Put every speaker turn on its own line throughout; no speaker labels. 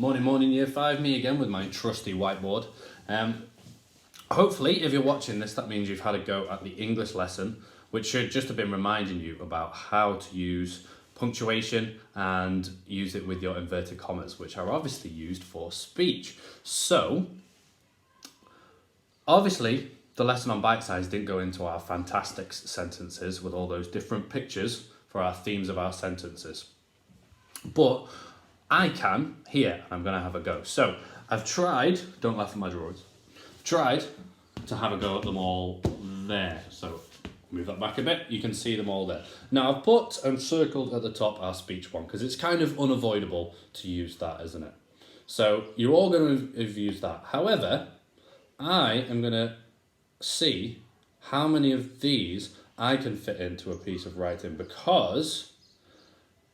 Morning, year 5, me again with my trusty whiteboard. Hopefully, if you're watching this, that means you've had a go at the English lesson, which should just have been reminding you about how to use punctuation and use it with your inverted commas, which are obviously used for speech. So, obviously, the lesson on bite size didn't go into our fantastic sentences with all those different pictures for our themes of our sentences. But I can here, I'm going to have a go. So I've tried, don't laugh at my drawings, tried to have a go at them all there. So move that back a bit, you can see them all there. Now I've put and circled at the top our speech one because it's kind of unavoidable to use that, isn't it? So you're all going to have used that. However, I am going to see how many of these I can fit into a piece of writing, because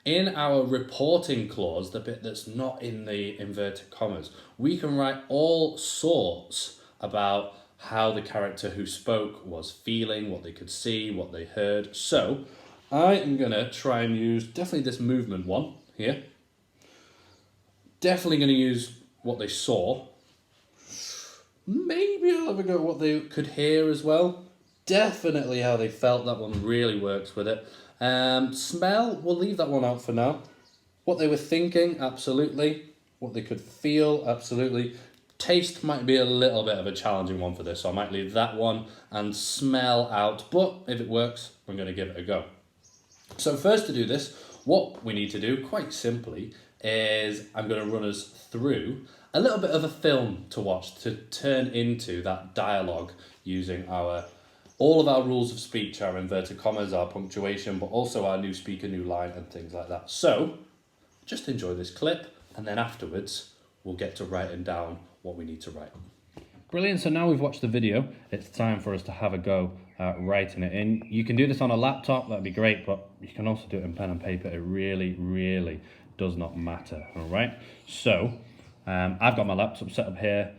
in our reporting clause, the bit that's not in the inverted commas, we can write all sorts about how the character who spoke was feeling, what they could see, what they heard. So I am going to try and use definitely this movement one here. Definitely going to use what they saw. Maybe I'll have a go at what they could hear as well. Definitely how they felt. That one really works with it. Smell, we'll leave that one out for now. What they were thinking, absolutely. What they could feel, absolutely. Taste might be a little bit of a challenging one for this, so I might leave that one and smell out. But if it works, I'm going to give it a go. So first to do this, what we need to do, quite simply, is I'm going to run us through a little bit of a film to watch to turn into that dialogue using all of our rules of speech, our inverted commas, our punctuation, but also our new speaker, new line, and things like that. So, just enjoy this clip, and then afterwards, we'll get to writing down what we need to write. Brilliant, so now we've watched the video, it's time for us to have a go at writing it in. You can do this on a laptop, that'd be great, but you can also do it in pen and paper. It really, really does not matter, all right? So, I've got my laptop set up here,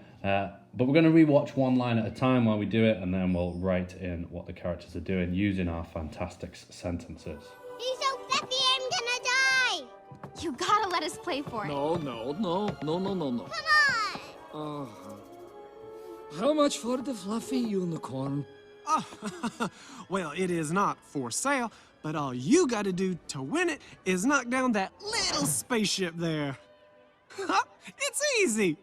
but we're going to rewatch one line at a time while we do it, and then we'll write in what the characters are doing using our fantastic sentences.
He's so fluffy, I'm gonna die!
You gotta let us play for it.
No.
Come on!
How much for the fluffy unicorn?
Well, it is not for sale, but all you gotta do to win it is knock down that little spaceship there. It's easy!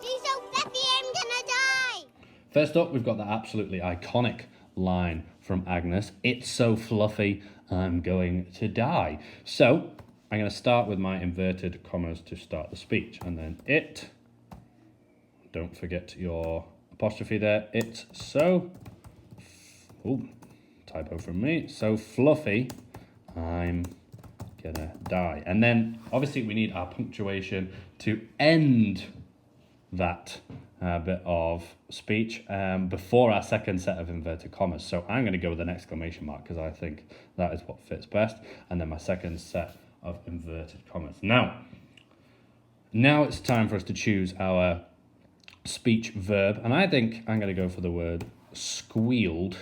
He's so fluffy, I'm gonna die!
First up, we've got the absolutely iconic line from Agnes. It's so fluffy, I'm going to die. So, I'm going to start with my inverted commas to start the speech. And then it, don't forget your apostrophe there. It's so, typo from me, so fluffy, I'm gonna die. And then, obviously, we need our punctuation to end that bit of speech before our second set of inverted commas. So I'm going to go with an exclamation mark because I think that is what fits best. And then my second set of inverted commas. Now it's time for us to choose our speech verb. And I think I'm going to go for the word squealed,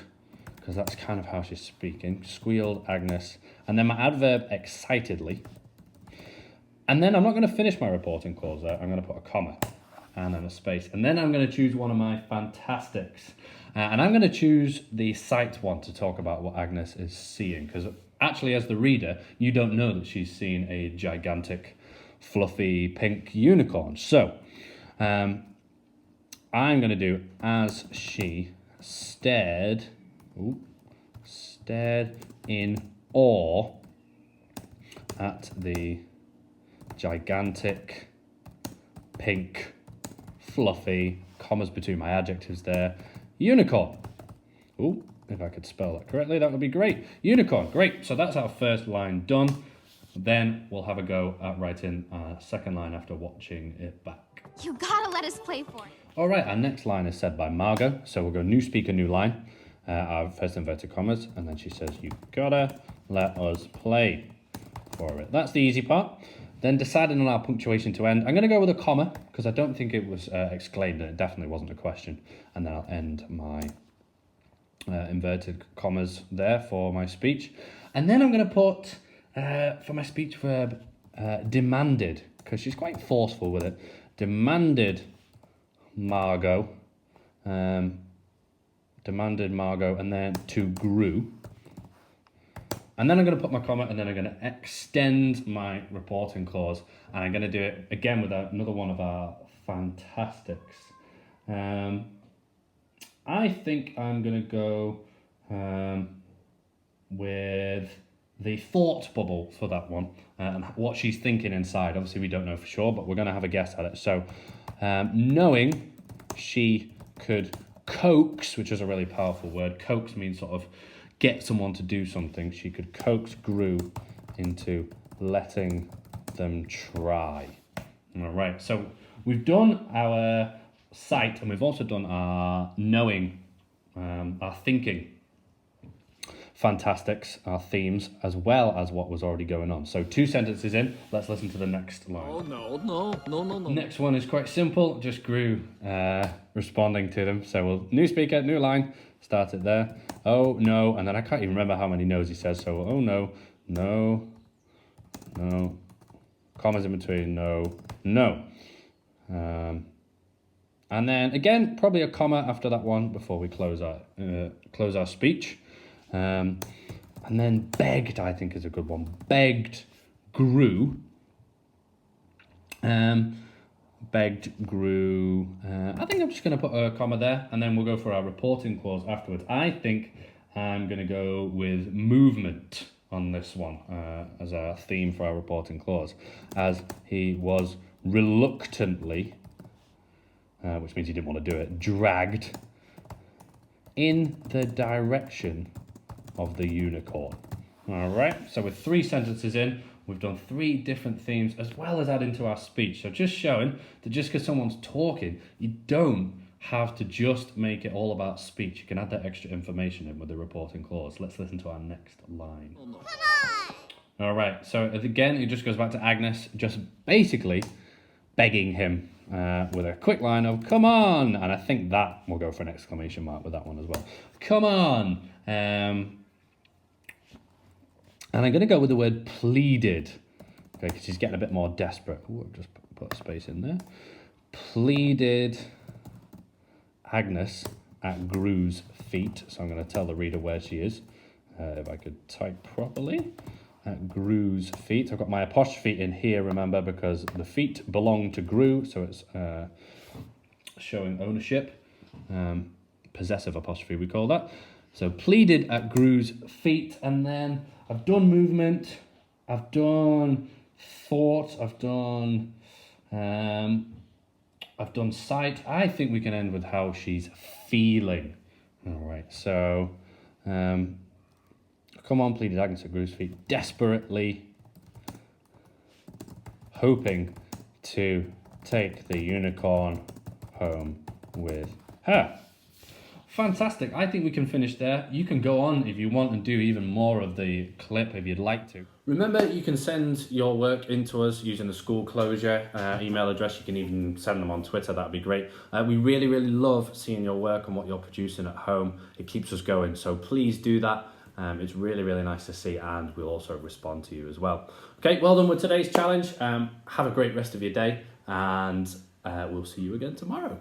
because that's kind of how she's speaking. Squealed Agnes. And then my adverb excitedly. And then I'm not going to finish my reporting clause there. I'm going to put a comma and then a space. And then I'm going to choose one of my fantastics. And I'm going to choose the sight one to talk about what Agnes is seeing. Because actually, as the reader, you don't know that she's seen a gigantic, fluffy, pink unicorn. So, I'm going to do as she stared in awe at the gigantic, pink, fluffy, commas between my adjectives there, unicorn. If I could spell that correctly, that would be great. Unicorn, great. So that's our first line done. Then we'll have a go at writing our second line after watching it back.
You gotta let us play for it.
All right, our next line is said by Margot. So we'll go new speaker, new line. Our first inverted commas, and then she says, you gotta let us play for it. That's the easy part. Then deciding on our punctuation to end, I'm going to go with a comma, because I don't think it was exclaimed, and it definitely wasn't a question. And then I'll end my inverted commas there for my speech. And then I'm going to put For my speech verb, demanded, because she's quite forceful with it. Demanded Margot, and then to grew. And then I'm going to put my comma, and then I'm going to extend my reporting clause, and I'm going to do it again with another one of our fantastics. I think I'm going to go with the thought bubble for that one, and what she's thinking inside. Obviously, we don't know for sure, but we're going to have a guess at it. So, knowing she could coax, which is a really powerful word. Coax means sort of get someone to do something. She could coax Gru into letting them try. All right, so we've done our sight, and we've also done our knowing, our thinking fantastics, our themes, as well as what was already going on. So 2 sentences in, let's listen to the next line.
Oh, no.
Next one is quite simple, just Gru responding to them. So we'll, new speaker, new line, start it there. Oh, no, and then I can't even remember how many no's he says, so oh, no, no, no, commas in between, no, no. And then, again, probably a comma after that one before we close our speech. And then begged, I think, is a good one. Begged Gru. Begged Gru. I think I'm just going to put a comma there, and then we'll go for our reporting clause afterwards. I think I'm going to go with movement on this one as a theme for our reporting clause, as he was reluctantly, which means he didn't want to do it, dragged in the direction of the unicorn. All right, so with 3 sentences in, we've done 3 different themes as well as adding to our speech. So just showing that just because someone's talking, you don't have to just make it all about speech. You can add that extra information in with the reporting clause. Let's listen to our next line.
Come on!
All right, so again, it just goes back to Agnes, just basically begging him with a quick line of, come on! And I think that will go for an exclamation mark with that one as well. Come on! And I'm going to go with the word pleaded, okay, because she's getting a bit more desperate. Ooh, I've just put a space in there. Pleaded Agnes at Gru's feet. So I'm going to tell the reader where she is, if I could type properly. At Gru's feet. I've got my apostrophe in here, remember, because the feet belong to Gru, so it's showing ownership. Possessive apostrophe, we call that. So pleaded at Gru's feet, and then I've done movement, I've done thought, I've done sight. I think we can end with how she's feeling. All right, so come on, pleaded Agnes at Gru's feet, desperately hoping to take the unicorn home with her. Fantastic. I think we can finish there. You can go on if you want and do even more of the clip if you'd like to. Remember, you can send your work into us using the school closure email address. You can even send them on Twitter. That'd be great. We really, really love seeing your work and what you're producing at home. It keeps us going. So please do that. It's really, really nice to see, and we'll also respond to you as well. Okay, well done with today's challenge. Have a great rest of your day, and we'll see you again tomorrow.